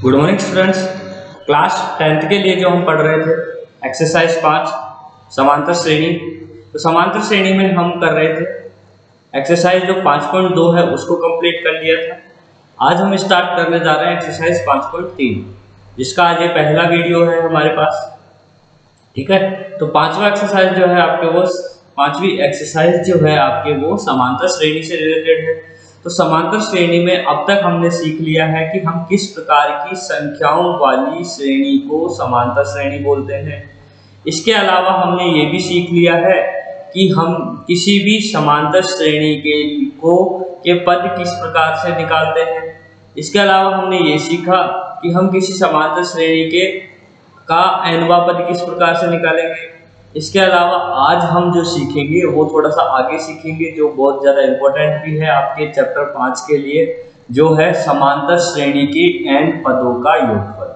Good morning students. Class 10th के लिए जो हम पढ़ रहे थे एक्सरसाइज 5 समांतर श्रेणी। तो समांतर श्रेणी में हम कर रहे थे एक्सरसाइज जो 5.2 है उसको कंप्लीट कर लिया था। आज हम स्टार्ट करने जा रहे हैं एक्सरसाइज 5.3 जिसका आज ये पहला वीडियो है हमारे पास। ठीक है, तो पांचवा एक्सरसाइज जो है आपके वो पांचवी एक्सरसाइज जो है आपके वो समांतर श्रेणी से रिलेटेड है। तो समांतर श्रेणी में अब तक हमने सीख लिया है कि हम किस प्रकार की संख्याओं वाली श्रेणी को समांतर श्रेणी बोलते हैं। इसके अलावा हमने ये भी सीख लिया है कि हम किसी भी समांतर श्रेणी के पद किस प्रकार से निकालते हैं। इसके अलावा हमने ये सीखा कि हम किसी समांतर श्रेणी का nवां पद किस प्रकार से निकालेंगे। इसके अलावा आज हम जो सीखेंगे वो थोड़ा सा आगे सीखेंगे जो बहुत ज़्यादा इम्पोर्टेंट भी है आपके चैप्टर 5 के लिए, जो है समांतर श्रेणी के n पदों का योगफल।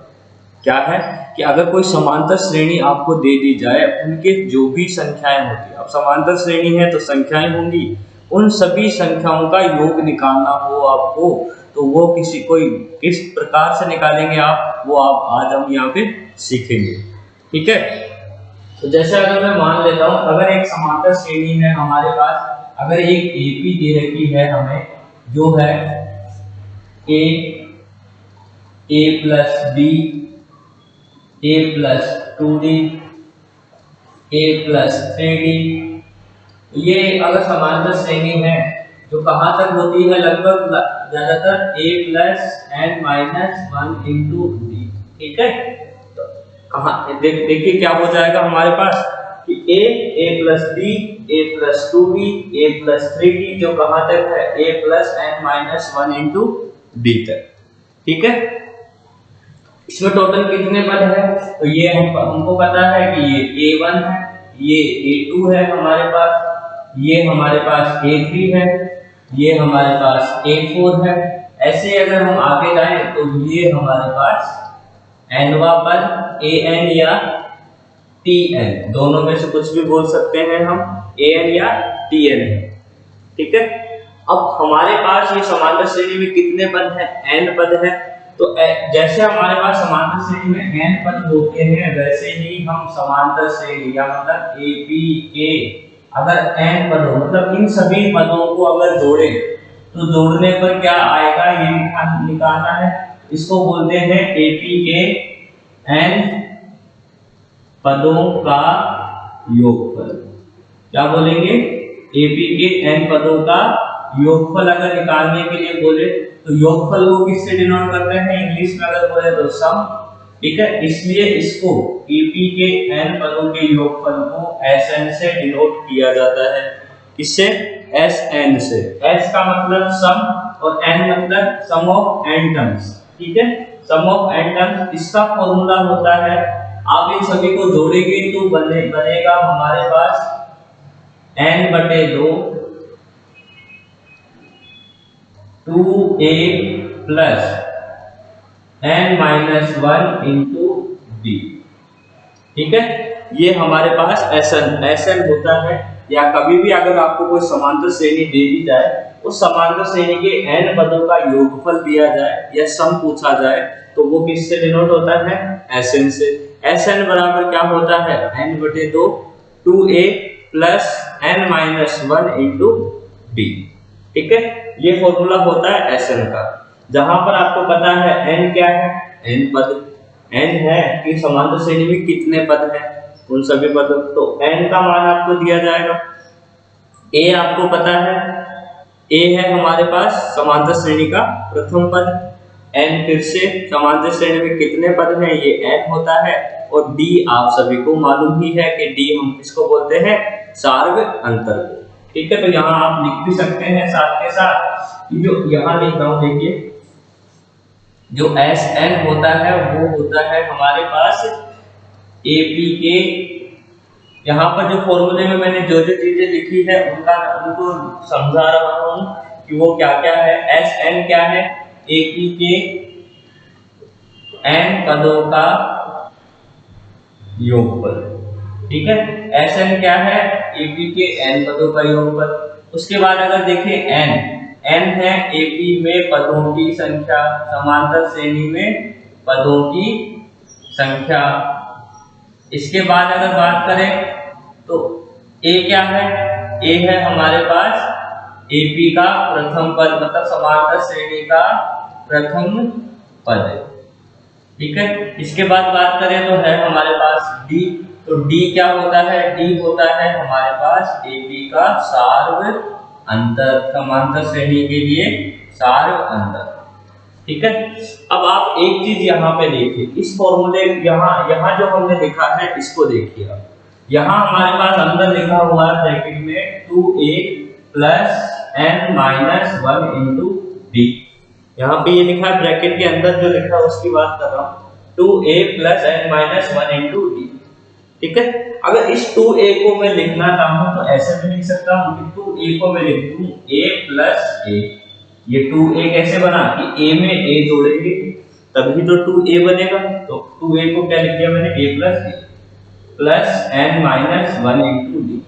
क्या है कि अगर कोई समांतर श्रेणी आपको दे दी जाए, उनके जो भी संख्याएं होती है, अब समांतर श्रेणी है तो संख्याएं होंगी, उन सभी संख्याओं का योग निकालना हो आपको, तो वो किस प्रकार से निकालेंगे आप, वो आप आज हम यहाँ पे सीखेंगे। ठीक है, तो जैसे अगर मैं मान लेता हूं, अगर एक समांतर श्रेणी है हमारे पास, अगर एक एपी दे रखी है हमें जो है ए प्लस बी, ए प्लस 2d, ए प्लस 3d, ये अगर समांतर श्रेणी है जो कहाँ तक होती है, लगभग ज्यादातर a plus n minus 1 into D. ठीक है, कहाँ देखिए क्या हो जाएगा हमारे पास कि a plus b, a plus 2b, a plus 3d जो कहाँ तक है a plus n minus 1 into d तक। ठीक है, इसमें टोटल कितने पद है, तो ये हमको पता है कि ये a1 है, ये a2 है हमारे पास, ये हमारे पास a3 है, ये हमारे पास a4 है। ऐसे अगर हम आगे जाएं तो ये हमारे पास nवां पद an या tn, दोनों में से कुछ भी बोल सकते हैं हम, an या tn है। ठीक है, अब हमारे पास ये समांतर श्रेणी में कितने पद हैं, n पद है। तो जैसे हमारे पास समांतर श्रेणी में n पद होते हैं, वैसे ही हम समांतर श्रेणी या मतलब APK अगर n पद हो, मतलब इन सभी पदों को अगर जोड़े तो जोड़ने पर क्या आएगा ये निकालना है। इसको बोलते हैं APK n पदों का योगफल। क्या बोलेंगे, APK n पदों का योगफल अगर निकालने के लिए बोले तो योगफल को किससे डिनोट करते हैं, इंग्लिश में अगर बोले तो सम। ठीक है, इसलिए इसको APK n पदों के योगफल को Sn से डिनोट किया जाता है। इससे Sn से, S का मतलब सम और n मतलब सम ऑफ n टर्म्स। ठीक है, सम ऑफ n टर्म्स, इसका फॉर्मूला होता है, आप इन सभी को जोड़ेंगे तो बनेगा हमारे पास n/2 2a plus n minus 1 into d। ठीक है, ये हमारे पास Sn होता है। या कभी भी अगर आपको कोई समांतर श्रेणी दे दी जाए, उस समांतर श्रेणी के n पदों का योगफल दिया जाए या सम पूछा जाए, तो वो किससे डिनोट होता है, Sn से। Sn बराबर क्या होता है, n/2 2a plus n minus 1 into d। ठीक है, ये फॉर्मूला होता है Sn का। जहां पर आपको पता है n क्या है, n पद, n है कि समांतर श्रेणी में कितने पद हैं, उन सभी पदों, तो n का मान आपको दिया जाएगा। a आपको पता है, a है हमारे पास समांतर श्रेणी का प्रथम पद, n फिर से समांतर श्रेणी में कितने पद हैं, ये n होता है, और d आप सभी को मालूम ही है कि d हम किसको बोलते हैं, सार्ग अंतर को। ठीक है, तो यहाँ आप लिख भी सकते हैं साथ के साथ, जो यहाँ लिख रहा हूँ, देखिए जो Sn होता है वो होता है हमारे पास APK। यहाँ पर जो फॉर्मूले में मैंने जो चीजें लिखी है उनको समझा रहा हूँ कि वो क्या क्या है। Sn क्या है, APK n पदों का योगफल। ठीक है, Sn क्या है, APK n पदों का योगफल। उसके बाद अगर देखें n है AP में पदों की संख्या, समांतर श्रेणी में पदों की संख्या। इसके बाद अगर बात करें तो ए क्या है, ए है हमारे पास एपी का प्रथम पद, मतलब समांतर श्रेणी का प्रथम पद है। ठीक है, इसके बाद बात करें तो है हमारे पास डी। तो डी क्या होता है, डी होता है हमारे पास एबी का सार्व अंतर, समांतर श्रेणी के लिए सार्व अंतर। ठीक है, अब आप एक चीज यहाँ पे देखिए, इस फॉर्मूले यहाँ जो हमने लिखा है इसको देखिए। अब यहाँ हमारे पास अंदर लिखा हुआ है ब्रैकेट में 2a plus n minus 1 into D. यहाँ पे ये लिखा है ब्रैकेट के अंदर जो लिखा है उसकी बात कर रहा हूँ, 2a plus n minus 1 into D. ठीक है, अगर इस 2a को मैं लिखना चाहूँ तो ऐसे भी लिख सकता हूँ कि 2a को मैं लिख दूँ a प्लस a। ये 2a कैसे बना कि a में a जोड़ेंगे तभी तो 2a बनेगा। तो 2a को क्या लिख दिया मैंने, a plus n minus 1 into D.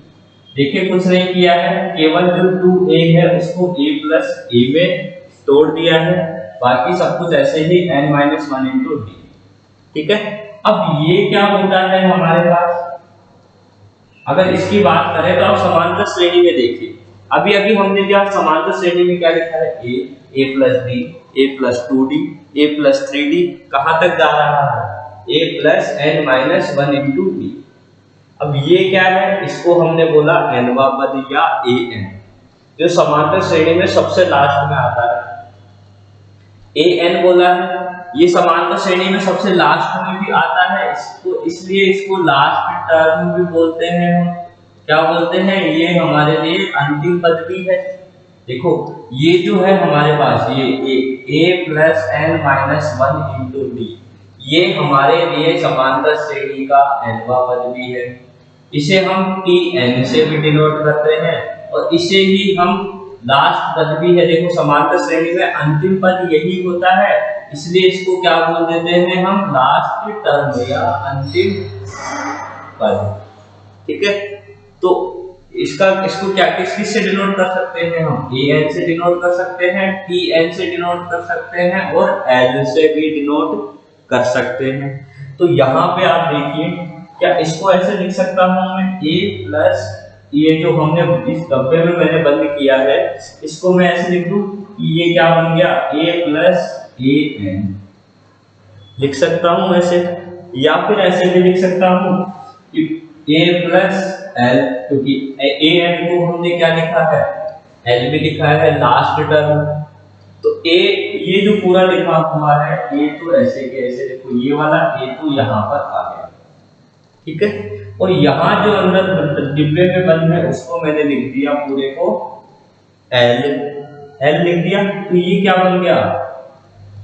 देखिए कुछ नहीं किया है, केवल जो 2a है उसको a प्लस a में तोड़ दिया है, बाकी सब कुछ ऐसे ही n माइनस 1 इंटू डी। ठीक है, अब ये क्या होता है हमारे पास, अगर इसकी बात करें तो आप समांतर श्रेणी में देखिए, अभी अभी हमने जो समांतर श्रेणी में क्या लिखा है, a plus b, a plus 2d, a plus 3d, कहां तक जा रहा है, a plus n minus 1 into D. अब ये क्या है, इसको हमने बोला nवा पद या an, जो समांतर श्रेणी में सबसे लास्ट में आता है। an बोला है, ये समांतर श्रेणी में सबसे लास्ट में भी आता है, इसको इसलिए इसको लास्ट टर्म भी बोलते हैं। क्या बोलते हैं, ये हमारे लिए अंतिम पद भी है। देखो ये जो है हमारे पास ये a plus n minus 1 into D, ये हमारे लिए समांतर श्रेणी का nवा पद भी है। इसे हम tn से भी डिनोट करते हैं और इसे ही हम लास्ट पद भी है। देखो समांतर श्रेणी में अंतिम पद यही होता है, इसलिए इसको क्या बोल देते हैं हम, लास्ट टर्म या अंतिम पद। ठीक है, तो इसको क्या किस से डिनोट कर सकते हैं हम, an से डिनोट कर सकते हैं, tn से डिनोट कर सकते हैं और l से भी डिनोट कर सकते हैं। तो यहाँ पे आप देखिए, क्या इसको ऐसे लिख सकता हूँ मैं, a प्लस, ये जो हमने इस डब्बे में मैंने बंद किया है इसको मैं ऐसे लिख दूं कि ये क्या बन गया, a प्लस an लिख सकता हूँ ऐसे, या फिर ऐसे भी लिख सकता हूँ कि a प्लस l, क्योंकि an को हमने क्या लिखा है, l भी लिखा है लास्ट टर्म। तो a ये जो पूरा लिखा हुआ है, a तो ऐसे के ऐसे देखो, ये वाला a तो यहाँ पर आ गया। ठीक है, और यहाँ जो अंदर डिब्बे में बंद है उसको मैंने लिख दिया पूरे को l लिख दिया। तो ये क्या बन गया,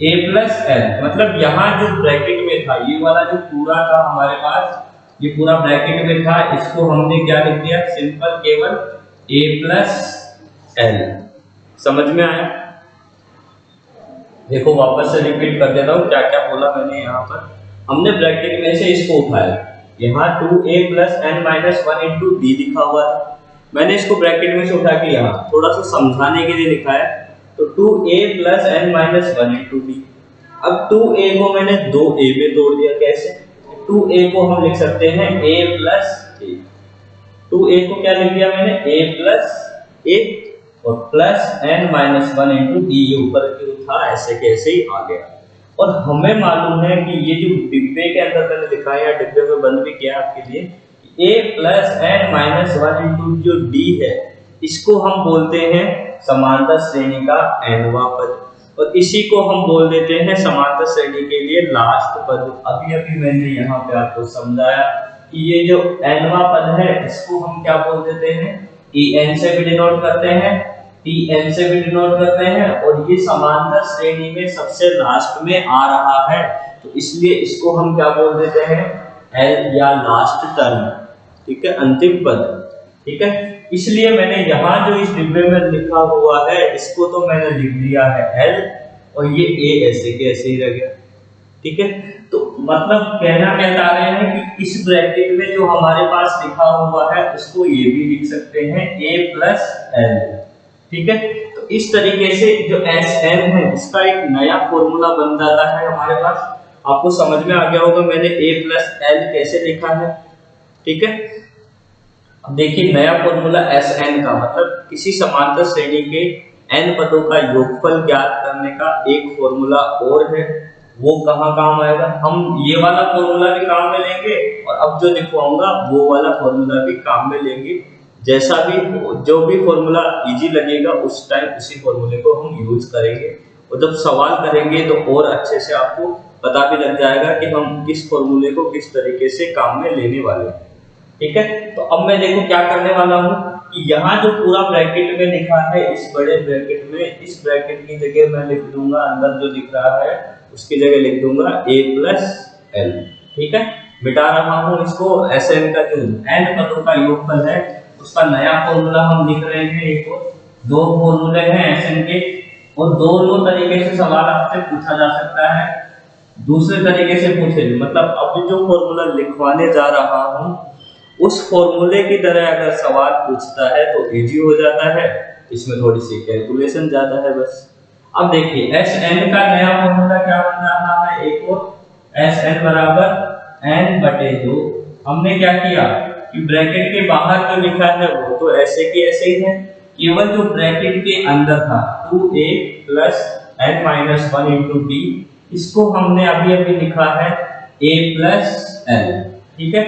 a प्लस l, मतलब यहाँ जो ब्रैकेट में था, ये वाला जो पूरा था हमारे पास, ये पूरा ब्रैकेट में था, इसको हमने क्या लिख दिया, सिंपल केवल a प्लस l। समझ में आया? देखो वापस से रिपीट कर देता हूँ क्या क्या बोला मैंने। यहाँ पर हमने ब्रैकेट में से इसको उठाया, यहाँ 2a plus n minus 1 into D लिखा हुआ है, मैंने इसको ब्रैकेट में से उठा के यहाँ थोड़ा सा समझाने के लिए लिखा है। तो 2a plus n minus 1 into D. अब 2a को मैंने 2a में तोड़ दिया, कैसे, 2a को हम लिख सकते हैं a प्लस a। 2a को क्या लिख दिया मैंने, a प्लस a और plus n minus 1 into D, ये ऊपर की था ऐसे कैसे ही आ गया। और हमें मालूम है कि ये जो डिब्बे के अंदर मैंने लिखा है, या डिब्बे में बंद भी किया आपके लिए, a plus n minus 1 into जो d है, इसको हम बोलते हैं समांतर श्रेणी का nवा पद, और इसी को हम बोल देते हैं समांतर श्रेणी के लिए लास्ट पद। अभी अभी मैंने यहाँ पे आपको समझाया कि ये जो nवा पद है इसको हम क्या बोल देते हैं, en से भी डिनोट करते हैं, tn से भी डिनोट करते हैं, और ये समांतर श्रेणी में सबसे लास्ट में आ रहा है, तो इसलिए इसको हम क्या बोल देते हैं, l या लास्ट टर्म। ठीक है, अंतिम पद। ठीक है, इसलिए मैंने यहाँ जो इस डिब्बे में लिखा हुआ है इसको तो मैंने लिख दिया है l, और ये a ऐसे के ऐसे ही रह गया। ठीक है, तो मतलब कहना क्या चाह रहे हैं कि इस ब्रैकेट में जो हमारे पास लिखा हुआ है उसको ये भी लिख सकते हैं a प्लस l। ठीक है, तो इस तरीके से जो Sn है इसका एक नया फॉर्मूला बन जाता है हमारे पास, आपको समझ में आ गया होगा मैंने a प्लस एल कैसे लिखा है। ठीक है, अब देखिए नया फॉर्मूला Sn का मतलब किसी समांतर श्रेणी के n पदों का योगफल ज्ञात करने का एक फॉर्मूला और है। वो कहाँ काम आएगा, हम ये वाला फॉर्मूला भी काम में लेंगे और अब जो लिखवाऊंगा वो वाला फॉर्मूला भी काम में लेंगे। जैसा भी जो भी फॉर्मूला इजी लगेगा उस टाइम उसी फॉर्मूले को हम यूज करेंगे और जब सवाल करेंगे तो और अच्छे से आपको पता भी लग जाएगा कि हम किस फॉर्मूले को किस तरीके से काम में लेने वाले हैं। ठीक है, तो अब मैं देखो क्या करने वाला हूँ कि यहाँ जो पूरा ब्रैकेट में लिखा है इस बड़े ब्रैकेट में, इस ब्रैकेट की जगह मैं लिख दूंगा अंदर जो दिख रहा है उसकी जगह लिख दूंगा a प्लस एल। ठीक है, मिटा रहा हूँ इसको। Sn का जो n पदों का योगफल है उसका नया फॉर्मूला हम लिख रहे हैं। एक और दो फॉर्मूले हैं Sn के और दोनों तरीके से सवाल आपसे पूछा जा सकता है। दूसरे तरीके से पूछे मतलब अब जो फॉर्मूला लिखवाने जा रहा हूँ उस फॉर्मूले की तरह अगर सवाल पूछता है तो इजी हो जाता है, इसमें थोड़ी सी कैलकुलेशन ज्यादा है बस। अब देखिए Sn का नया फॉर्मूला क्या बन रहा है, एक और Sn बराबर n/2। हमने क्या किया कि ब्रैकेट के बाहर जो लिखा है वो तो ऐसे की ऐसे ही है, केवल जो ब्रैकेट के अंदर था 2a plus n-1 into d, इसको हमने अभी अभी लिखा है a प्लस l। ठीक है,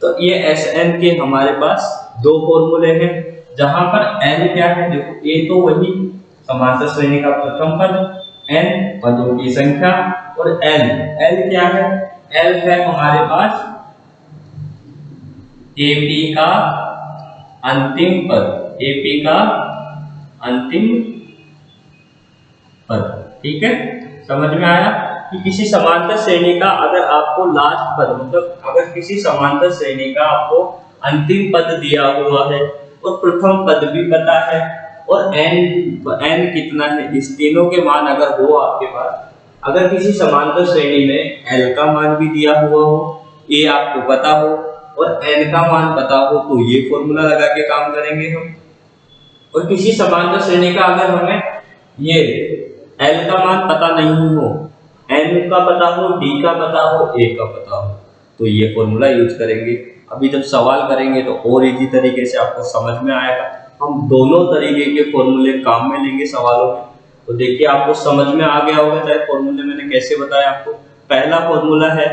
तो ये Sn के हमारे पास दो फॉर्मूले हैं जहां पर n क्या है, देखो a तो वही समांतर श्रेणी का प्रथम पद, n पदों की संख्या और l क्या है, l है हमारे पास AP का अंतिम पद, AP का अंतिम पद। ठीक है, समझ में आया कि किसी समांतर श्रेणी का अगर आपको लास्ट पद मतलब अगर किसी समांतर श्रेणी का आपको अंतिम पद दिया हुआ है और प्रथम पद भी पता है और n कितना है, इस तीनों के मान अगर हो आपके पास, अगर किसी समांतर श्रेणी में l का मान भी दिया हुआ हो, a आपको पता हो और n का मान पता हो तो ये फॉर्मूला लगा के काम करेंगे हम। और किसी समांतर श्रेणी का अगर हमें ये l का मान पता नहीं हो, n का पता हो, d का पता हो, a का पता हो तो ये फॉर्मूला यूज करेंगे। अभी जब सवाल करेंगे तो और इजी तरीके से आपको समझ में आएगा। हम दोनों तरीके के फॉर्मूले काम में लेंगे सवालों में। तो देखिए आपको समझ में आ गया होगा चाहे फॉर्मूले मैंने कैसे बताया आपको। पहला फॉर्मूला है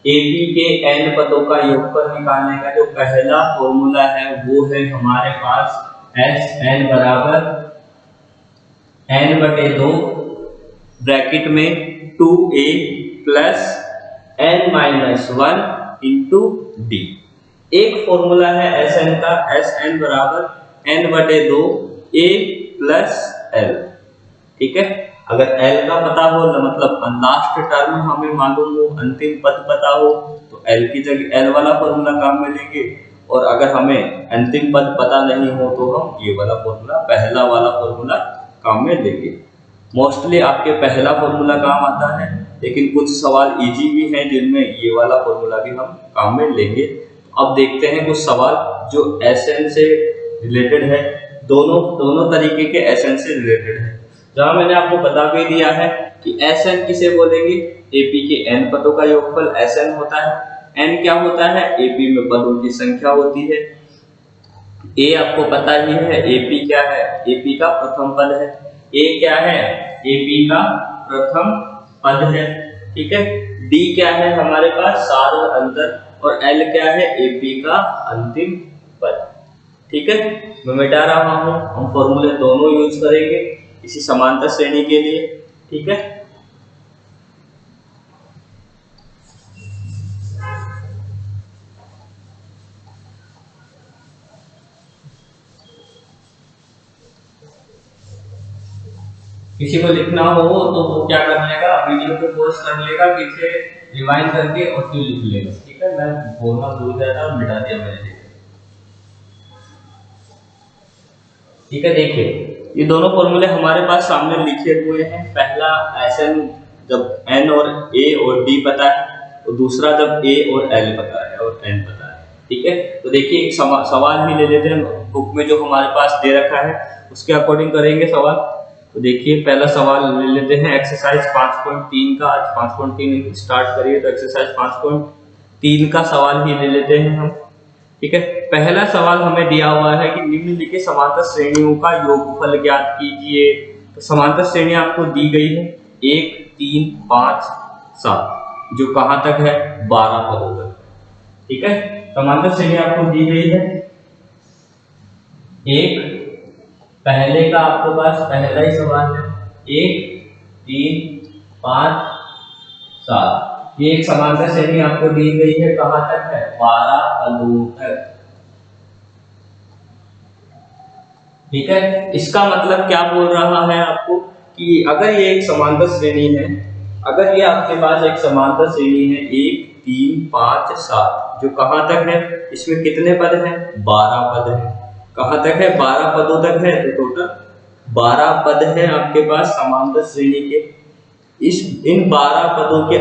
AP के n पदों का योगफल निकालने का, जो पहला फॉर्मूला है वो है हमारे पास Sn बराबर n/2 ब्रैकेट में 2a plus n-1 into d। एक फॉर्मूला है Sn का, Sn बराबर n/2 a प्लस l। ठीक है, अगर l का पता हो मतलब लास्ट टर्म हमें मालूम हो, अंतिम पद पता हो तो l की जगह l वाला फॉर्मूला काम में लेंगे और अगर हमें अंतिम पद पता नहीं हो तो हम ये वाला फॉर्मूला पहला वाला फॉर्मूला काम में लेंगे। मोस्टली आपके पहला फॉर्मूला काम आता है लेकिन कुछ सवाल इजी भी हैं जिनमें ये वाला फॉर्मूला भी हम काम में लेंगे। अब देखते हैं कुछ सवाल जो Sn से रिलेटेड है, दोनों तरीके के Sn से रिलेटेड है। जहां मैंने आपको बता भी दिया है कि Sn किसे बोलेंगे, AP के n पदों का योगफल Sn होता है। n क्या होता है, AP में पदों की संख्या होती है। a आपको पता ही है, AP क्या है, AP का प्रथम पद है। a क्या है, AP का प्रथम पद है। ठीक है, d क्या है हमारे पास सार्वधातुक अंतर और l क्या है, AP का अंतिम पद। ठीक है, मैं मिटा रहा हूं, हम फॉर्मूले दोनों यूज करेंगे इसी समांतर श्रेणी के लिए। ठीक है, किसी को लिखना हो तो वो क्या कर लेगा, वीडियो को पॉज कर लेगा, पीछे रिवाइंड करके और फिर लिख लेगा। ठीक है, मैं बोलना भूल गया था, मिटा दिया मैंने। ठीक है, देखिए ये दोनों फॉर्मूले हमारे पास सामने लिखे हुए हैं। पहला Sn जब n और a और d पता है तो दूसरा जब a और l पता है और n पता है। ठीक है, तो देखिए एक सवाल भी ले लेते हैं, बुक में जो हमारे पास दे रखा है उसके अकॉर्डिंग करेंगे सवाल। तो देखिए पहला सवाल ले लेते हैं एक्सरसाइज 5.3 का। आज 5.3 स्टार्ट करिए तो एक्सरसाइज 5.3 का सवाल ही ले लेते हैं हम। ठीक है, पहला सवाल हमें दिया हुआ है कि निम्नलिखित समांतर श्रेणियों का योगफल ज्ञात कीजिए। तो समांतर श्रेणियां आपको दी गई है 1, 3, 5, 7, जो कहां तक है 12 पदों तक। ठीक है, समांतर श्रेणी आपको दी गई है। एक पहले का आपके पास पहला ही सवाल है 1, 3, 5, 7। ये एक समांतर श्रेणी आपको दी गई है, कहां तक है 12 पदों तक। ठीक है, इसका मतलब क्या बोल रहा है आपको कि अगर ये एक समांतर श्रेणी है, अगर ये आपके पास एक समांतर श्रेणी है 1, 3, 5, 7, जो कहां तक है, इसमें कितने पद हैं 12 पद हैं। कहां तक है 12 पदों तक है, तो टोटल 12 पद हैं आपके पास समांतर श्रेणी के। इन 12 पदों के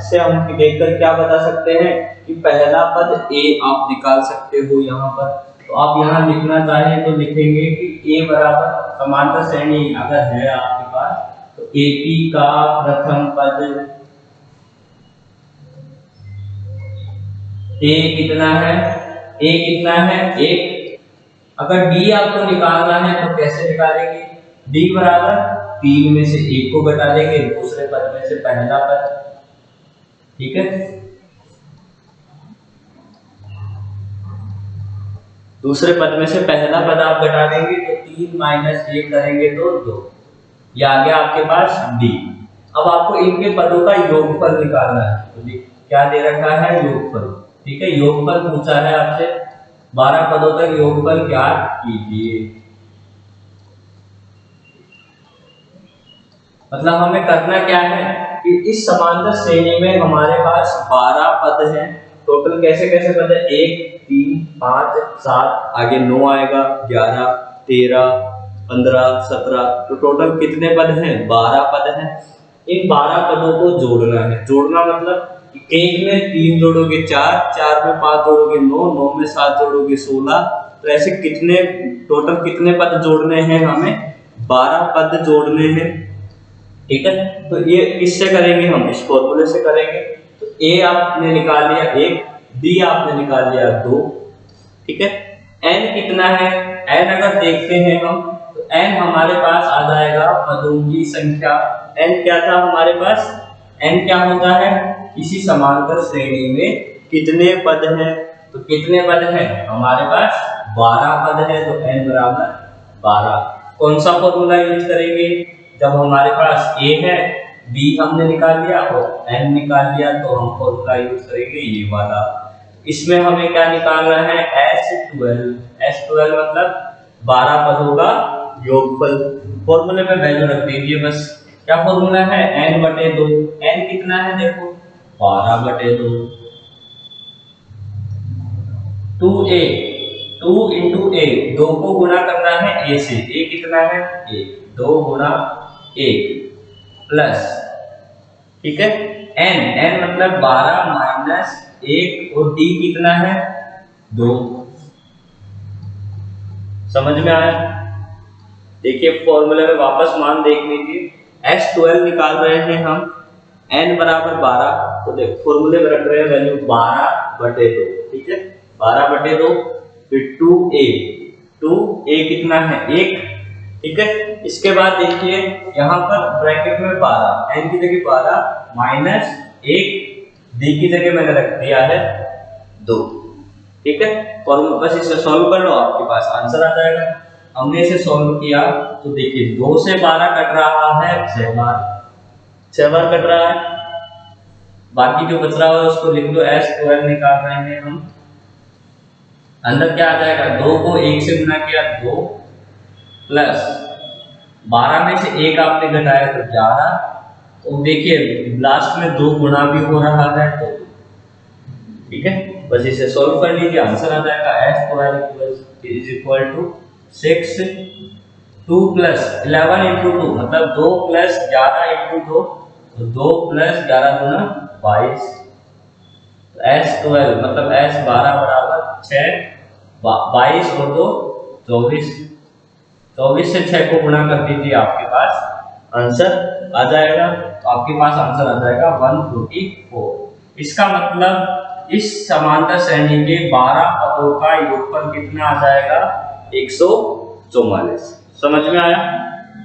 से हम देखकर क्या बता सकते हैं कि पहला पद a आप निकाल सकते हो यहाँ पर। तो आप यहाँ लिखना चाहें तो लिखेंगे कि a बराबर समांतर श्रेणी अगर है आपके पास तो AP का प्रथम पद a कितना है, a कितना है 1। अगर d आपको निकालना है तो कैसे निकालेंगे, d बराबर 3 में से 1 को घटा देंगे, दूसरे पद में से पहला पद। ठीक है, दूसरे पद में से पहला पद आप घटा देंगे तो 3 माइनस 1 करेंगे तो 2। ये आ गया आपके पास d। अब आपको इनके पदों का योगफल निकालना है, तो क्या दे रखा है योगफल। ठीक है, योगफल पूछा है आपसे, 12 पदों तक योगफल ज्ञात कीजिए। मतलब हमें करना क्या है कि इस समांतर श्रेणी में हमारे पास 12 पद हैं। टोटल कैसे कैसे पद है 1, 3, 5, 7, आगे 9 आएगा, 11, 13, 15, 17, तो टोटल कितने पद हैं 12 पद हैं। इन 12 पदों को जोड़ना है। जोड़ना मतलब एक में 3 जोड़ोगे 4, 4 में 5 जोड़ोगे 9, 9 में 7 जोड़ोगे 16। तो ऐसे कितने टोटल कितने पद जोड़ने हैं हमें 12 पद जोड़ने हैं। ठीक है, तो ये किससे करेंगे हम, इस फॉर्मूले से करेंगे। तो a आपने निकाल लिया 1, b आपने निकाल लिया 2। ठीक है, n कितना है, n अगर देखते हैं हम तो n हमारे पास आ जाएगा पदों की संख्या। n क्या था हमारे पास, n क्या होता है, इसी समांतर श्रेणी में कितने पद हैं। तो कितने पद हैं हमारे पास 12 पद है, तो n बराबर 12। कौन सा फॉर्मूला यूज करेंगे, जब हमारे पास a है, b हमने निकाल लिया और n निकाल लिया, तो हम फॉर्मूला यूज करेंगे ये वाला। इसमें हमें क्या निकालना है S12। S12 मतलब 12 पदों का योगफल। फॉर्मूले में वैल्यू रख दीजिए बस। क्या फॉर्मूला है n/2। n कितना है देखो 12/2। 2a 2 into a, 2 को गुणा करना है a से। a कितना है 1, 2 गुणा 1 प्लस, ठीक है, n मतलब 12 माइनस 1 और d कितना है 2। समझ में आया। देखिए फॉर्मूले में वापस मान देख लीजिए। S12 निकाल रहे हैं हम, n बराबर 12, तो देखो फॉर्मूले में रख रहे हैं वैल्यू 12/2। ठीक है, 12/2। फिर 2a कितना है 1। ठीक है, इसके बाद देखिए यहाँ पर ब्रैकेट में 12, n की जगह 12 माइनस 1, d की जगह मैंने रख दिया है 2। ठीक है, फॉर्मूला बस इसे सॉल्व कर लो, आपके पास आंसर आ जाएगा। हमने इसे सॉल्व किया तो देखिए 2 से 12 कट रहा है 6 बार, 6 बार कट रहा है। बाकी जो बच रहा है उसको लिख लो। S12 निकाल रहे हैं हम, अंदर क्या आ जाएगा 2 को 1 से गुना किया 2 प्लस 12 में से 1 आपने घटाया तो 11। तो देखिए लास्ट में 2 गुना भी हो रहा है तो ठीक है, बस इसे सॉल्व कर लीजिए, आंसर आ जाएगा S12 is equal to 6। 2 plus 11 into 2 मतलब 2 प्लस 11 इंटू 2, तो 2 प्लस 11 गुना 22। S12 मतलब S12 बराबर 6, 22 और 2 24। 24 से 6 को गुणा कर दीजिए, आपके पास आंसर आ जाएगा। तो आपके पास आंसर आ जाएगा 144। इसका मतलब इस समांतर श्रेणी के 12 पदों का योगफल कितना आ जाएगा? 144। समझ में आया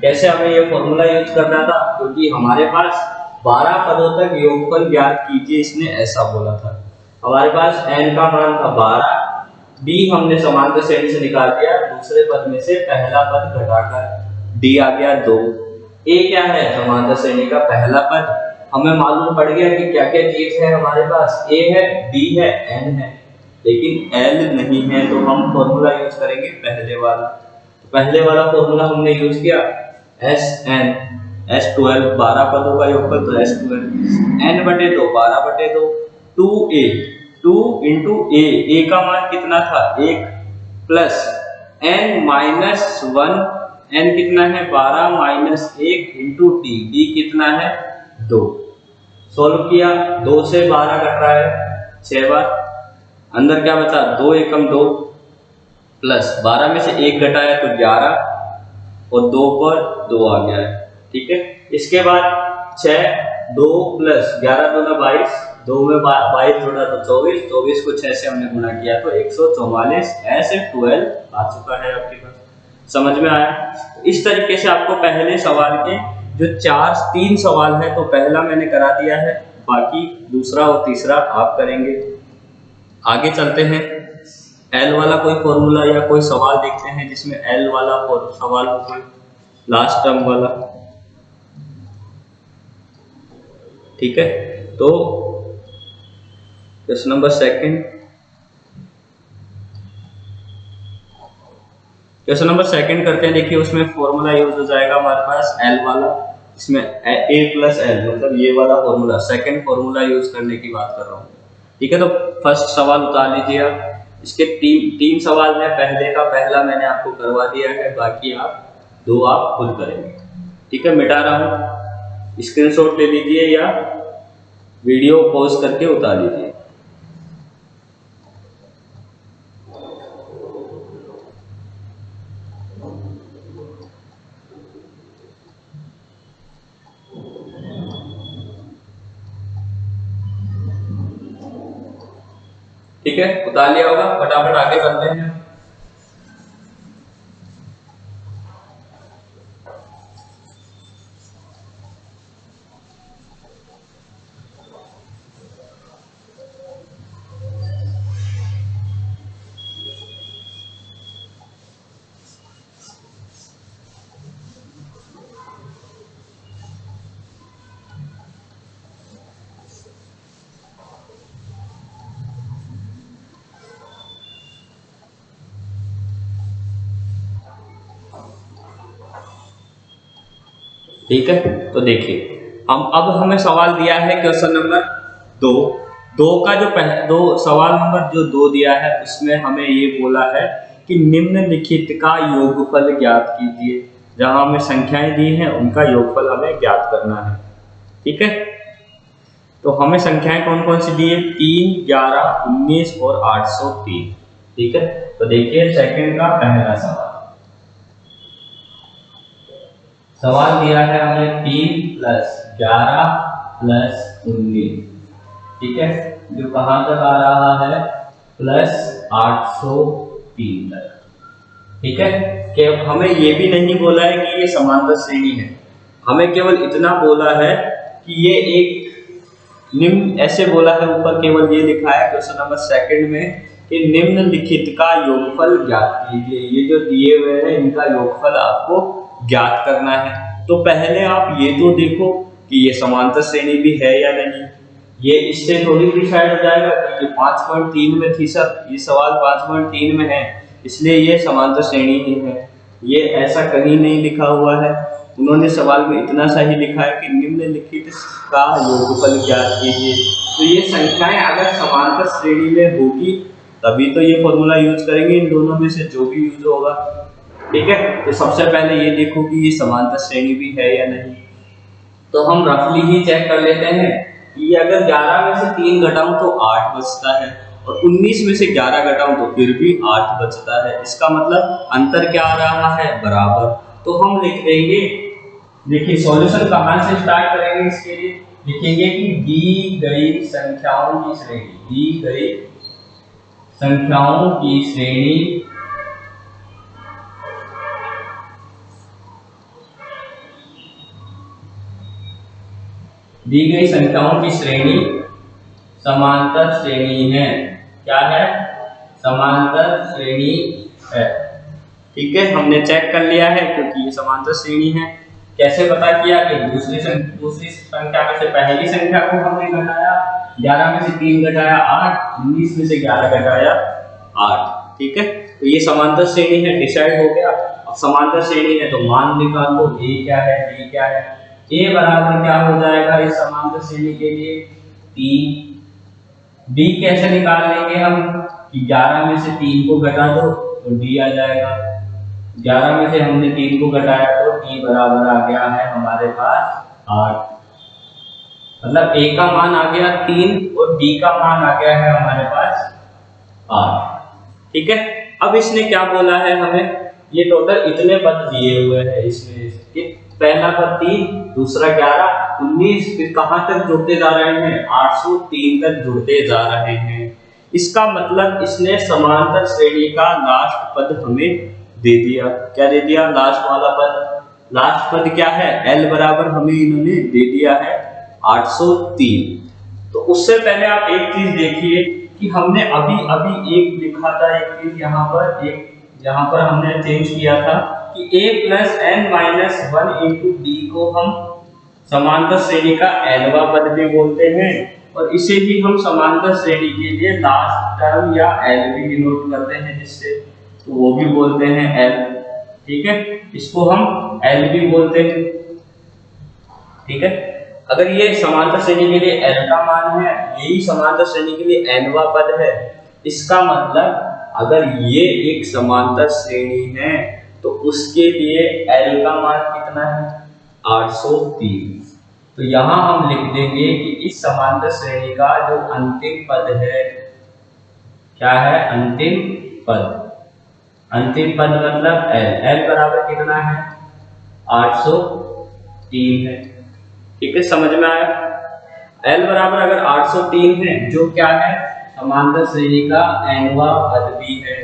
कैसे हमें ये फॉर्मूला यूज करना था? क्योंकि हमारे पास 12 पदों तक योगफल ज्ञात कीजिए, इसने ऐसा बोला था। हमारे पास n का मान था 12, d हमने समांतर श्रेणी से निकाल दिया, दूसरे पद में से पहला पद घटाकर d आ गया 2। a क्या है? समांतर श्रेणी का पहला पद। हमें मालूम पड़ गया कि क्या क्या चीज है हमारे पास, a है, b है, n है, लेकिन l नहीं है, तो हम फॉर्मूला यूज करेंगे पहले वाला। पहले वाला फॉर्मूला हमने यूज किया Sn, S12 12 पदों का योगफल, तो S12 n/2 12/2 2a 2 into a का मान कितना था? 1 प्लस n माइनस 1, n कितना है? 12 माइनस 1 इंटू d कितना है? 2। सोल्व किया, 2 से 12 कट रहा है 6 बार, अंदर क्या बचा? 2 एकम 2 प्लस 12 में से 1 घटाया तो 11 और 2 पर 2 आ गया है। ठीक है, इसके बाद 6 2 प्लस 11 दूना 22, 2 में 22 जोड़ा तो 24, 24 को 6 से हमने गुणा किया तो 144। ऐसे 12 आ चुका है आपके पास। समझ में आया? इस तरीके से आपको पहले सवाल के जो 3 सवाल है, तो पहला मैंने करा दिया है, बाकी दूसरा और तीसरा आप करेंगे। आगे चलते हैं, एल वाला कोई फॉर्मूला या कोई सवाल देखते हैं जिसमें एल वाला सवाल हो, कोई लास्ट टर्म वाला। ठीक है, तो क्वेश्चन नंबर सेकंड करते हैं। देखिए उसमें फॉर्मूला यूज हो जाएगा हमारे पास एल वाला, इसमें a प्लस एल, मतलब ये वाला फॉर्मूला, सेकंड फॉर्मूला यूज करने की बात कर रहा हूँ। ठीक है, तो फर्स्ट सवाल उतार लीजिए आप। इसके तीन सवाल है, पहले का पहला मैंने आपको करवा दिया है, बाकी आप 2 आप खुद करेंगे। ठीक है, मिटा रहा हूँ, स्क्रीनशॉट ले लीजिए या वीडियो पॉज करके उतार लीजिए। ठीक है, उतार लिया होगा, फटाफट आगे चलते हैं। ठीक है, तो देखिए अब हमें सवाल दिया है क्वेश्चन नंबर 2 का जो दो सवाल नंबर जो 2 दिया है, उसमें हमें ये बोला है कि निम्नलिखित का योगफल ज्ञात कीजिए। जहां हमें संख्याएं दी हैं उनका योगफल हमें ज्ञात करना है। ठीक है, तो हमें संख्याएं कौन कौन सी दी है? 3, 11, 19 और 803। ठीक है, तो देखिए सेकंड का पहला सवाल दिया है हमें 3 + 11 + 19। ठीक है, जो कहां तक आ रहा है? +803 तक। ठीक है, कि हमें ये भी नहीं बोला है कि ये समांतर श्रेणी है, हमें केवल इतना बोला है कि ये एक निम्न, ऐसे बोला है ऊपर, केवल ये लिखा है क्वेश्चन नंबर सेकंड में कि निम्नलिखित का योगफल ज्ञात कीजिए। ये जो दिए हुए हैं इनका योगफल आपको ज्ञात करना है। तो पहले आप ये तो देखो कि ये समांतर श्रेणी भी है या नहीं। ये इससे थोड़ी डिसाइड हो जाएगा कि ये 5.3 में थी सर, ये सवाल 5.3 में है इसलिए ये समांतर श्रेणी ही है, ये ऐसा कहीं नहीं लिखा हुआ है। उन्होंने सवाल में इतना सा ही लिखा है कि निम्नलिखित का योगफल ज्ञात कीजिए। तो ये संख्याएं अगर समांतर श्रेणी में होगी तभी तो ये फॉर्मूला यूज करेंगे, इन दोनों में से जो भी यूज होगा। ठीक है, तो सबसे पहले ये देखो कि ये समांतर श्रेणी भी है या नहीं। तो हम रफली ही चेक कर लेते हैं कि अगर 11 में से 3 घटाऊं तो 8 बचता है, और 19 में से 11 घटाऊं तो फिर भी 8 बचता है। इसका मतलब अंतर क्या आ रहा है, बराबर। तो हम लिख देंगे, देखिए सॉल्यूशन कहाँ से स्टार्ट करेंगे, इसके लिए लिखेंगे कि दी गई संख्याओं की श्रेणी, दी गई संख्याओं की श्रेणी दी गई संख्याओं की श्रेणी समांतर श्रेणी है। क्या है, समांतर श्रेणी है। ठीक है, हमने चेक कर लिया है क्योंकि ये समांतर श्रेणी है। कैसे पता किया कि दूसरी संख्या में से पहली संख्या को हमने घटाया, 11 में से 3 घटाया 8, 19 में से 11 घटाया 8। ठीक है, तो ये समांतर श्रेणी है, डिसाइड हो गया। अब समांतर श्रेणी है तो मान निकाल लो, ए क्या है, बी क्या है। ए बराबर क्या हो जाएगा इस समांतर श्रेणी के लिए, 3। डी कैसे निकाल लेंगे हम कि 11 में से 3 को घटा दो तो डी आ जाएगा। 11 में से हमने 3 को घटाया तो डी बराबर आ गया है हमारे पास 8। मतलब ए का मान आ गया 3 और डी का मान आ गया है हमारे पास 8। ठीक है, अब इसने क्या बोला है हमें, ये टोटल इतने पद दिए हुए हैं इसमें, पहला पद 3, दूसरा 11, 19, फिर कहां तक जुड़ते जा रहे हैं, 803 तक जुड़ते जा रहे हैं। इसका मतलब इसने समांतर श्रेणी का लास्ट पद हमें दे दिया। क्या दे दिया, लास्ट वाला पद। लास्ट पद क्या है, L बराबर हमें इन्होंने दे दिया है 803। तो उससे पहले आप एक चीज देखिए कि हमने अभी एक लिखा था, एक चीज यहाँ पर हमने चेंज किया था कि a plus n minus 1 into D को हम समांतर श्रेणी का nवां पद भी बोलते हैं, और इसे भी हम समांतर श्रेणी के लिए लास्ट टर्म या L भी डिनोट करते हैं जिससे, तो वो भी बोलते हैं L। ठीक है, इसको हम L भी बोलते हैं। ठीक है, अगर ये समांतर श्रेणी के लिए L का मान है, यही समांतर श्रेणी के लिए nवां पद है, इसका मतलब अगर ये एक समांतर श्रेणी है तो उसके लिए L का मान कितना है, 803। तो यहां हम लिख देंगे कि इस समांतर श्रेणी का जो अंतिम पद है, क्या है, अंतिम पद। अंतिम पद मतलब L बराबर कितना है, 803 है। ठीक है, समझ में आया। L बराबर अगर 803 है, जो क्या है, समांतर श्रेणी का nवां पद भी है।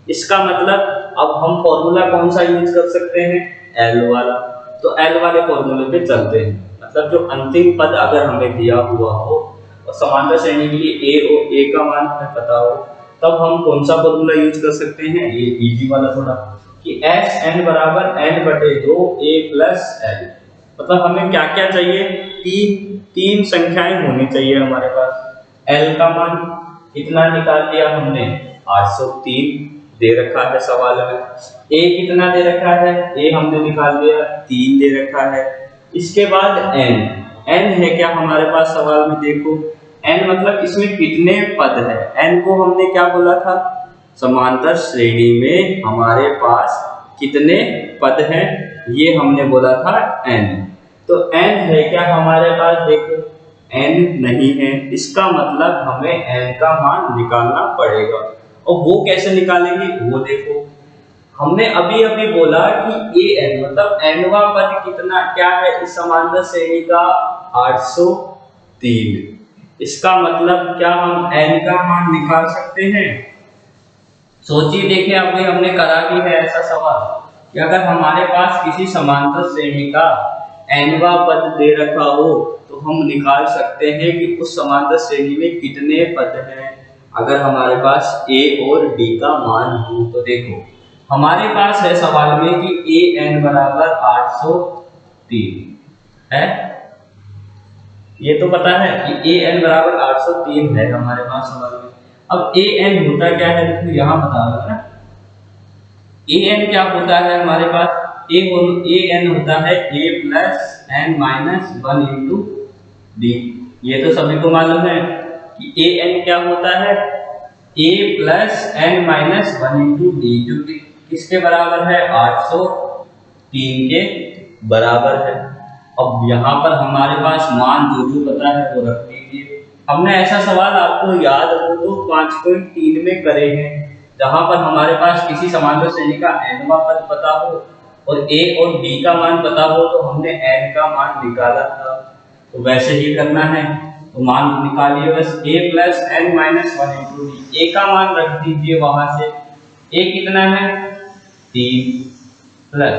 इसका मतलब अब हम फॉर्मूला कौन सा यूज कर सकते हैं, L वाला। तो L वाले फॉर्मूले पे चलते हैं। मतलब जो अंतिम पद अगर हमें दिया हुआ हो और समांतर श्रेणी के लिए A का मान हमें पता हो, तब हम कौन सा फॉर्मूला यूज कर सकते हैं, ये इजी वाला थोड़ा, कि Sn बराबर n/2 A प्लस L। मतलब हमें क्या क्या चाहिए, तीन संख्याएं होनी चाहिए हमारे पास। L का मान कितना निकाल दिया हमने, 803 दे रखा है सवाल में। A कितना दे रखा है, A हमने निकाल दिया 3 दे रखा है। इसके बाद n है क्या हमारे पास सवाल में, देखो n मतलब इसमें कितने पद है। n को हमने क्या बोला था, समांतर श्रेणी में हमारे पास कितने पद हैं, ये हमने बोला था n। तो n है क्या हमारे पास, देखो n नहीं है, इसका मतलब हमें n का मान निकालना पड़ेगा। और वो कैसे निकालेंगे, वो देखो हमने अभी बोला कि an मतलब nवां पद कितना क्या है इस समांतर श्रेणी का, 803। इसका मतलब क्या हम n का मान निकाल सकते हैं। सोचिए, देखिए अभी हमने करा भी है ऐसा सवाल कि अगर हमारे पास किसी समांतर श्रेणी का nवां पद दे रखा हो तो हम निकाल सकते हैं कि उस समांतर श्रेणी में कितने पद हैं, अगर हमारे पास A और D का मान हो। तो देखो हमारे पास है सवाल में कि an बराबर 803 है, ये तो पता है कि an बराबर 803 है हमारे पास सवाल में। अब an होता क्या है, देखो यहाँ बता दो ना, an क्या होता है हमारे पास, an होता है a plus n minus 1 into D. ये तो सभी को मालूम है कि an क्या होता है, a plus n minus 1 into D, जो किसके बराबर है, 803 के बराबर है। अब यहाँ पर हमारे पास मान जो पता है वो रख दीजिए। हमने ऐसा सवाल आपको याद हो तो 5.3 में करे हैं, जहां पर हमारे पास किसी समांतर श्रेणी का nवां पद पता हो और a और b का मान पता हो, तो हमने n का मान निकाला था। तो वैसे ही करना है, तो मान निकालिए बस a plus n minus 1 into D. a का मान रख दीजिए वहां से, a कितना है 3 प्लस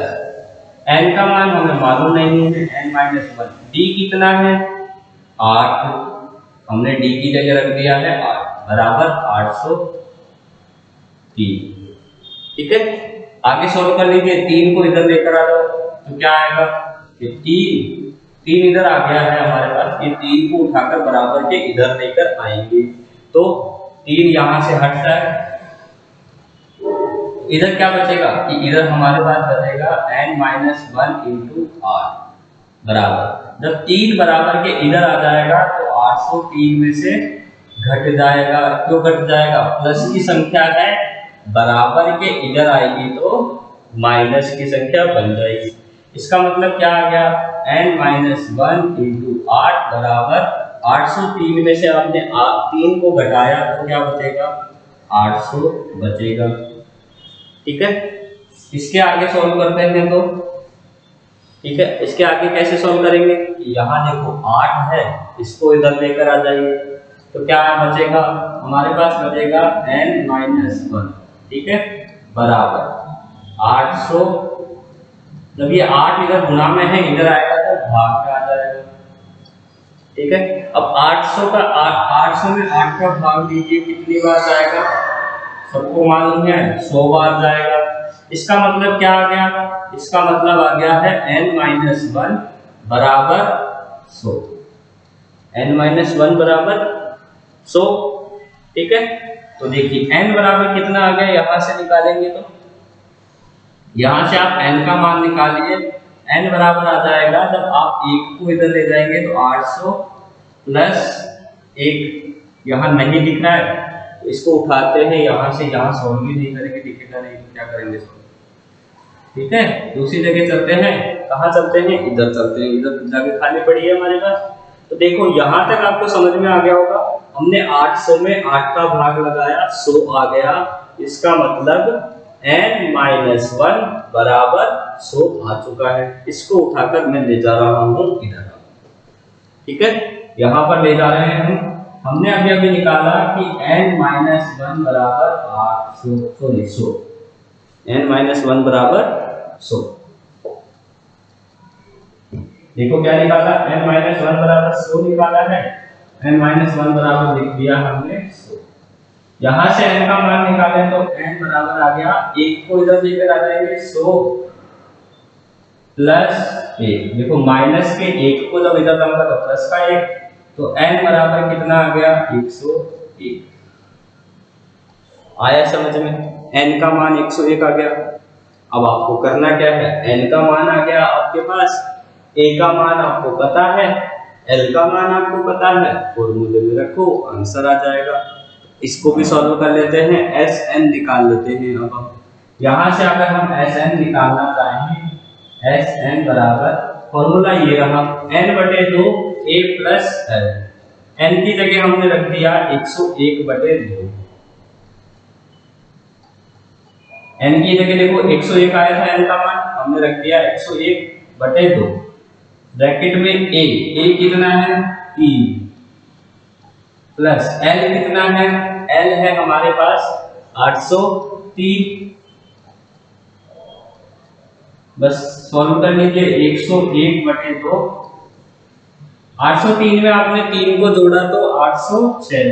n का मान हमें मालूम नहीं है n माइनस 1, d कितना है 8, हमने d की जगह रख दिया है 8 बराबर 803। ठीक है, आगे सॉल्व कर लीजिए। 3 को इधर लेकर आ जाओ तो क्या आएगा कि 3 इधर आ गया है हमारे पास, ये 3 को उठाकर बराबर के इधर लेकर आएंगे तो 3 यहां से हट जाए, इधर क्या बचेगा कि इधर हमारे पास बचेगा n माइनस 1 इंटू आर बराबर, जब 3 बराबर के इधर आ जाएगा तो 803 में से घट जाएगा। क्यों घट जाएगा, प्लस की संख्या है, बराबर के इधर आएगी तो माइनस की संख्या बन जाएगी। इसका मतलब क्या आ गया, n माइनस 1 इंटू 8 बराबर 803 में से आपने 3 को घटाया तो क्या बचेगा 800 बचेगा। ठीक है, इसके आगे सॉल्व करते हैं तो ठीक है, इसके आगे कैसे सॉल्व करेंगे, यहाँ देखो 8 है, इसको इधर लेकर आ जाइए तो क्या बचेगा हमारे पास बचेगा n माइनस 1, ठीक है बराबर 800, जब ये 8 इधर गुणा में है इधर आएगा तो भाग में आ जाएगा। ठीक है, अब 800 में 8 का भाग दीजिए, कितनी बार जाएगा सबको मालूम है 100 बार जाएगा। इसका मतलब क्या आ गया, इसका मतलब आ गया है n माइनस 1 बराबर 100, n माइनस 1 बराबर 100। ठीक है, तो देखिए n बराबर कितना आ गया, यहां से निकालेंगे तो यहां से आप n का मान निकालिए, n बराबर आ जाएगा, जब आप 1 को इधर ले जाएंगे तो 800 प्लस 1 यहां नहीं दिख रहा है तो इसको उठाते हैं यहां से, यहां सॉल्व भी नहीं करेंगे, दिखेगा नहीं तो क्या करेंगे सॉल्व। ठीक है, दूसरी जगह चलते हैं, कहां चलते हैं, इधर चलते हैं, इधर जगह खाली पड़ी है हमारे पास। तो देखो यहां तक आपको समझ में आ गया होगा, हमने 800 में 8 का भाग लगाया 100 आ गया, इसका मतलब n माइनस 1 बराबर 100 आ चुका है। इसको उठाकर मैं ले जा रहा हूं इधर। ठीक है, यहां पर ले जा रहे हैं हमने अभी अभी निकाला कि n माइनस 1 बराबर 100, n माइनस 1 बराबर 100। देखो क्या निकाला, n माइनस 1 बराबर 100 निकाला है, n माइनस 1 बराबर लिख दिया हमने 100। यहां से n का मान निकाले तो n बराबर आ गया, 1 को इधर लेकर आ जाएंगे 100 प्लस 1, देखो माइनस के 1 को जब इधर लाऊंगा तो प्लस का 1, तो n बराबर कितना आ गया 101। आया समझ में, n का मान 101 आ गया। अब आपको करना क्या है, n का मान आ गया आपके पास, a का मान आपको पता है, l का मान आपको पता है, फॉर्मूले में रखो आंसर आ जाएगा। इसको भी सॉल्व कर लेते हैं, Sn निकाल लेते हैं। अब हम यहां से अगर हम Sn निकालना चाहें, Sn बराबर फॉर्मूला ये रहा n/2 a plus l, n की जगह हमने रख दिया 101/2, n की जगह देखो 101 आया था n का मान, हमने रख दिया 101/2, ब्रैकेट में a कितना है 3 प्लस l कितना है, l है हमारे पास 803, बस सॉल्व कर लीजिए 101/2, 803 में आपने 3 को जोड़ा तो 806,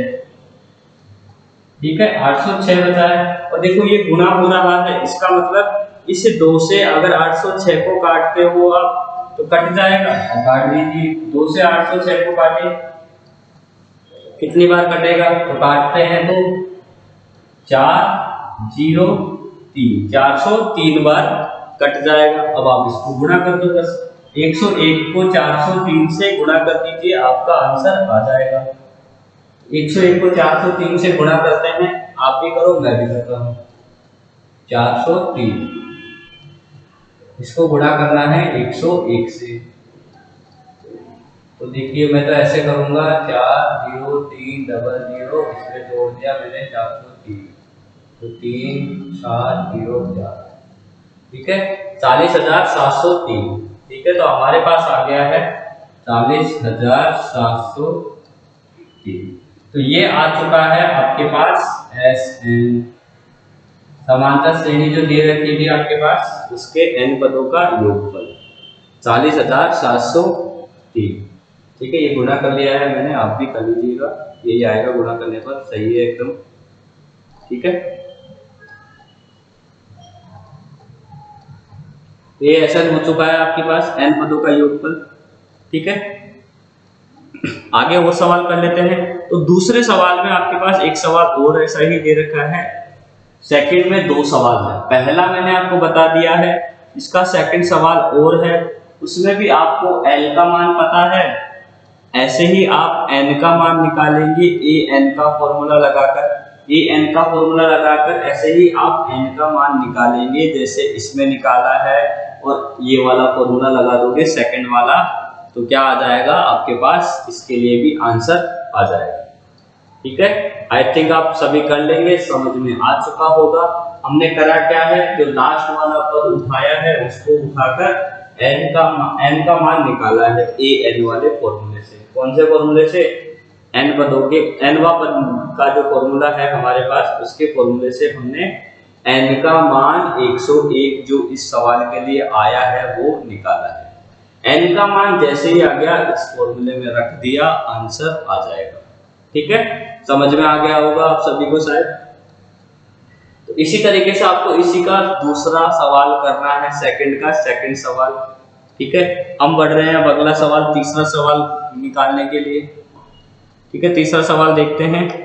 ठीक है 806 बचा है। और देखो ये गुणा हो रहा है, इसका मतलब इस 2 से अगर 806 को काटते हो आप तो कट जाएगा, और काट दीजिए 2 से 806 को काटे, कितनी बार कटेगा तो काटते हैं तो 403, 403 बार कट जाएगा। अब आप इसको गुणा कर दो, बस 101 को 403 से गुणा कर दीजिए, आपका आंसर आ जाएगा। 101 को 403 से गुणा करते हैं, आप भी करो मैं भी करता हूं, 403 इसको गुणा करना है 101 से, तो देखिए मैं तो ऐसे करूंगा 4 0 4300, इसमें जोड़ दिया मैंने 403, तो 3704, ठीक है, 40,703। ठीक है, तो हमारे पास आ गया है 40,703। तो ये आ चुका है आपके पास SN, समांतर श्रेणी जो दे रखी थी आपके पास, उसके n पदों का योगफल 40,703। ठीक है, ये गुणा कर लिया है मैंने, आप भी कर लीजिएगा, यही आएगा गुणा करने पर, सही है एकदम। ठीक है, ये ऐसा हो चुका है आपके पास n पदों का योगफल। ठीक है, आगे और सवाल कर लेते हैं। तो दूसरे सवाल में आपके पास एक सवाल और ऐसा ही दे रखा है, सेकंड में 2 सवाल है, पहला मैंने आपको बता दिया है, इसका सेकंड सवाल और है, उसमें भी आपको L का मान पता है, ऐसे ही आप n का मान निकालेंगे an का फॉर्मूला लगाकर, ऐसे ही आप n का मान निकालेंगे जैसे इसमें निकाला है, और ये वाला फॉर्मूला लगा दोगे सेकंड वाला, तो क्या आ जाएगा आपके पास, इसके लिए भी आंसर आ जाएगा। ठीक है, आई थिंक आप सभी कर लेंगे, समझ में आ चुका होगा। हमने करा क्या है, जो लास्ट वाला पद उठाया है उसको उठाकर n का मान निकाला है an वाले फॉर्मूले से। कौन से फॉर्मूले से, n पदों के nवा पद का जो फॉर्मूला है हमारे पास, उसके फॉर्मूले से हमने n का मान 101 जो इस सवाल के लिए आया है वो निकाला है। n का मान जैसे ही आ गया इस फॉर्मूले में रख दिया, आंसर आ जाएगा। ठीक है, समझ में आ गया होगा आप सभी को शायद। तो इसी तरीके से आपको इसी का दूसरा सवाल करना है, सेकंड सवाल। ठीक है, हम बढ़ रहे हैं अब अगला सवाल, तीसरा सवाल निकालने के लिए। ठीक है, तीसरा सवाल देखते हैं।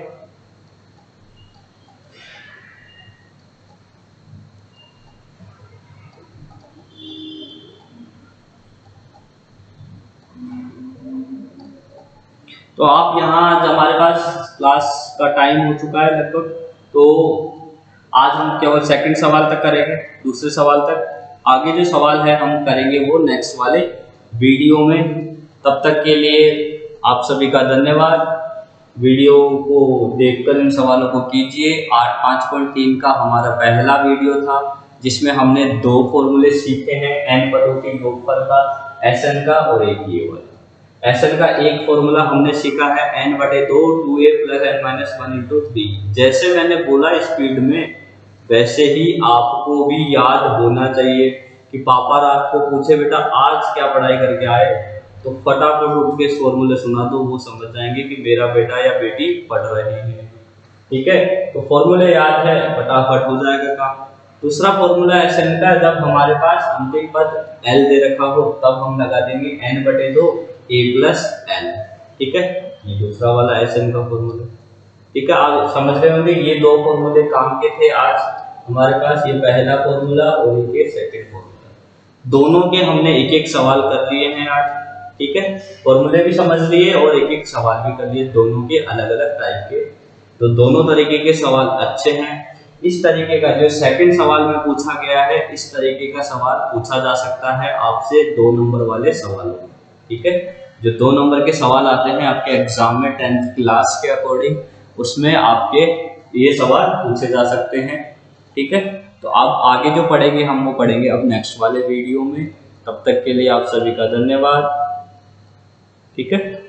तो आप यहाँ, आज हमारे पास क्लास का टाइम हो चुका है लगभग, तो आज हम केवल सेकंड सवाल तक करेंगे, दूसरे सवाल तक। आगे जो सवाल है हम करेंगे वो नेक्स्ट वाले वीडियो में। तब तक के लिए आप सभी का धन्यवाद। वीडियो को देखकर इन सवालों को कीजिए। 5.3 का हमारा पहला वीडियो था, जिसमें हमने 2 फॉर्मूले सीखे हैं, n पदों के योगफल का, SN का, और एक ये वाला। SN का एक फॉर्मूला हमने सीखा है n/2 2a + n-1 × 3। जैसे मैंने बोला स्पीड में, वैसे ही आपको भी याद होना चाहिए कि पापा रात को पूछे बेटा आज क्या पढ़ाई करके आए, तो फटाफट उठ के फॉर्मूले सुना दो, वो समझ जाएंगे कि मेरा बेटा या बेटी पढ़ रहे हैं। ठीक है, तो फॉर्मूले याद है, फटाफट हो जाएगा काम। दूसरा फॉर्मूला SN का, जब हमारे पास अंतिम पद L दे रखा हो तब हम लगा देंगे n/2 a + n। ठीक है, ये दूसरा वाला SN का फॉर्मूला। ठीक है, आप समझ रहे होंगे, ये 2 फॉर्मूले काम के थे आज हमारे पास, ये पहला फॉर्मूला और ये सेकंड फॉर्मूला। दोनों के हमने एक एक सवाल कर लिए हैं आज। ठीक है, फॉर्मूले भी समझ लिए और एक एक सवाल भी कर लिए, दोनों के अलग अलग टाइप के। तो दोनों तरीके के सवाल अच्छे हैं। इस तरीके का जो सेकंड सवाल में पूछा गया है, इस तरीके का सवाल पूछा जा सकता है आपसे 2 नंबर वाले सवालों में। ठीक है, जो 2 नंबर के सवाल आते हैं आपके एग्जाम में 10th क्लास के अकॉर्डिंग, उसमें आपके ये सवाल पूछे जा सकते हैं। ठीक है, तो आप आगे जो पढ़ेंगे हम वो पढ़ेंगे अब नेक्स्ट वाले वीडियो में। तब तक के लिए आप सभी का धन्यवाद। ठीक है।